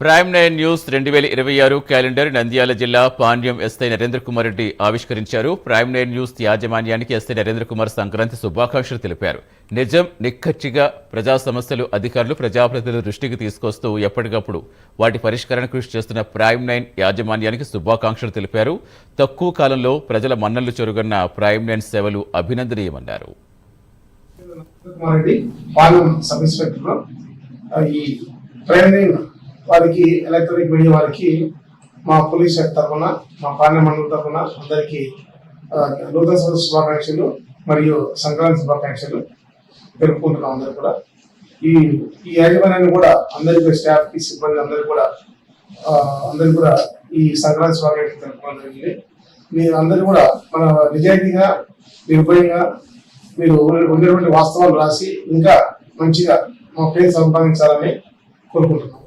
Prime 9 news 2026 calendar Nandyal జిల్లా Panyam SI Narendra Kumar Reddy ఆవిష్కరించారు. Prime 9 news యాజమాన్యానికి ఎస్ఐ నరేంద్ర కుమార్ సంక్రాంతి శుభాకాంక్షలు తెలిపారు. నిజం నిక్కచ్చిగా ప్రజా సమస్యలు అధికారులు ప్రజాప్రతినిధుల దృష్టికి తీసుకొస్తూ ఎప్పటికప్పుడు వాటి పరిష్కారానికి కృషి చేస్తున్న ప్రైమ్ 9 యాజమాన్యానికి శుభాకాంక్షలు తెలిపారు. తక్కువ కాలంలో ప్రజల మన్ననలు చొరుగన్న ప్రైమ్ 9 సేవలు అభినందనీయమన్నారు. వారికి ఎలక్ట్రానిక్ మీడియా వారికి మా పోలీస్ శాఖ తరఫున మా పార్లమెంట్ మండలి తరఫున అందరికీ నూతన సంవత్సర శుభాకాంక్షలు మరియు సంక్రాంతి శుభాకాంక్షలు జరుపుకుంటున్నాం. అందరూ కూడా ఈ యాజమాన్యాన్ని కూడా అందరికీ స్టాఫ్ కి సిబ్బంది అందరూ కూడా ఈ సంక్రాంతి శుభాకాంక్షలు జరుపుకోవడం జరిగింది. మీరు అందరూ కూడా మన నిజాయితీగా నిర్భయంగా మీరు ఉండేటువంటి వాస్తవాలు రాసి ఇంకా మంచిగా మా పేరు సంపాదించాలని కోరుకుంటున్నాం.